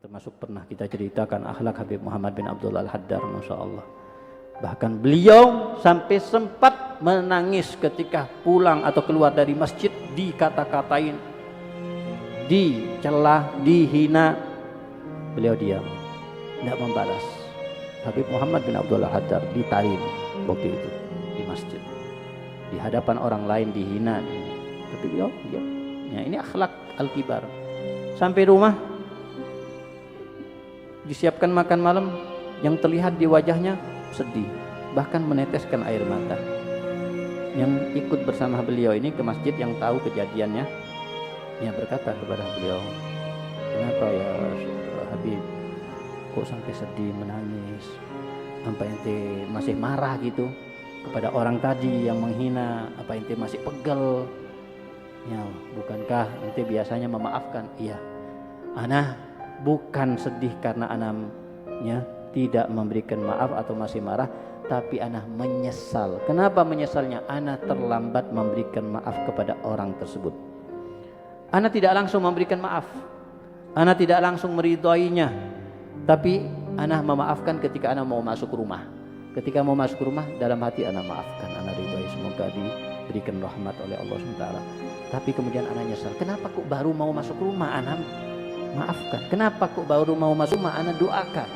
termasuk pernah kita ceritakan akhlak Habib Muhammad bin Abdul Al-Haddar, Masya Allah. Bahkan beliau sampai sempat menangis ketika pulang atau keluar dari masjid, dikata-katain, dicela, dihina. Beliau diam, tidak membalas. Habib Muhammad bin Abdul Al-Haddar ditarim waktu itu di masjid, di hadapan orang lain dihina, tapi beliau diam. Ya, ini akhlak Al-Kibar. Sampai rumah disiapkan makan malam, yang terlihat di wajahnya sedih, bahkan meneteskan air mata. Yang ikut bersama beliau ini ke masjid, yang tahu kejadiannya, dia berkata kepada beliau, "Kenapa ya Habib, kok sampai sedih, menangis? Apa ente masih marah gitu kepada orang tadi yang menghina? Apa ente masih pegel? Ya, bukankah ente biasanya memaafkan?" "Iya, ana bukan sedih karena anaknya tidak memberikan maaf atau masih marah, tapi ana menyesal." Kenapa menyesalnya? Ana terlambat memberikan maaf kepada orang tersebut. Ana tidak langsung memberikan maaf, ana tidak langsung meridhoinya, tapi ana memaafkan ketika ana mau masuk rumah. Ketika mau masuk rumah, dalam hati ana maafkan, ana ridhoi, semoga diberikan rahmat oleh Allah SWT. Tapi kemudian ana nyesal, kenapa kok baru mau masuk rumah ana maafkan, kenapa kok baru mau masuk rumah ana doakan.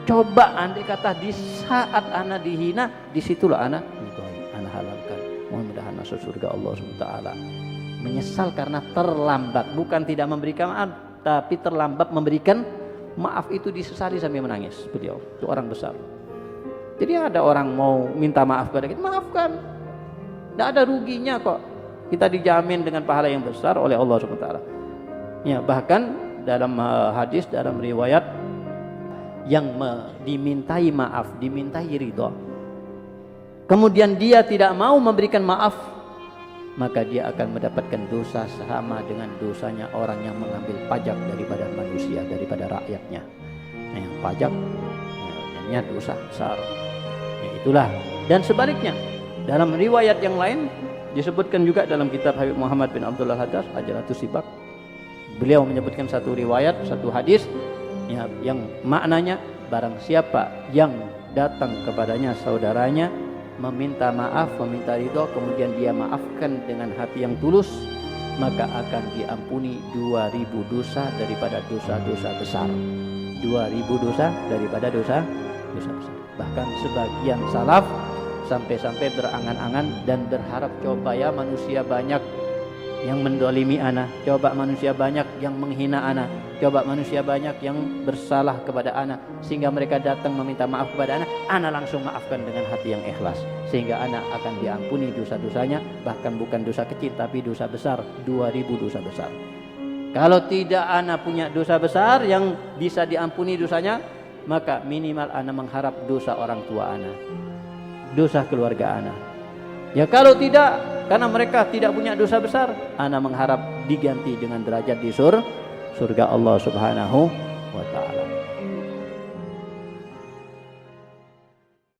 Coba andai kata di saat ana dihina, disitulah ana ridhoi, ana halalkan, mudah-mudahan masuk surga Allah SWT. Menyesal karena terlambat, bukan tidak memberikan maaf, tapi terlambat memberikan maaf. Itu disesali sampai menangis beliau. Itu orang besar. Jadi ada orang mau minta maaf kepada kita, maafkan, tidak ada ruginya kok. Kita dijamin dengan pahala yang besar oleh Allah SWT. Ya, bahkan dalam hadis, dalam riwayat, yang dimintai maaf, dimintai ridho, kemudian dia tidak mau memberikan maaf, maka dia akan mendapatkan dosa sama dengan dosanya orang yang mengambil pajak daripada manusia, daripada rakyatnya. Nah, yang pajak, ya, dosa besar. Ya, itulah. Dan sebaliknya, dalam riwayat yang lain disebutkan juga dalam kitab Habib Muhammad bin Abdul Al-Haddar, Ajalatus Sibak, beliau menyebutkan satu riwayat, satu hadis, ya, yang maknanya barang siapa yang datang kepadanya saudaranya meminta maaf, meminta ridho, kemudian dia maafkan dengan hati yang tulus, maka akan diampuni 2000 dosa daripada dosa-dosa besar. 2000 dosa daripada dosa-dosa besar. Bahkan sebagian salaf sampai-sampai berangan-angan dan berharap, coba ya manusia banyak yang mendolimi ana, coba manusia banyak yang menghina ana, coba manusia banyak yang bersalah kepada ana, sehingga mereka datang meminta maaf kepada ana langsung maafkan dengan hati yang ikhlas, sehingga ana akan diampuni dosa-dosanya, bahkan bukan dosa kecil tapi dosa besar, 2000 dosa besar. Kalau tidak ana punya dosa besar yang bisa diampuni dosanya, maka minimal ana mengharap dosa orang tua ana, dosa keluarga ana. Ya kalau tidak, karena mereka tidak punya dosa besar, ana mengharap diganti dengan derajat di surga Allah Subhanahu wa ta'ala.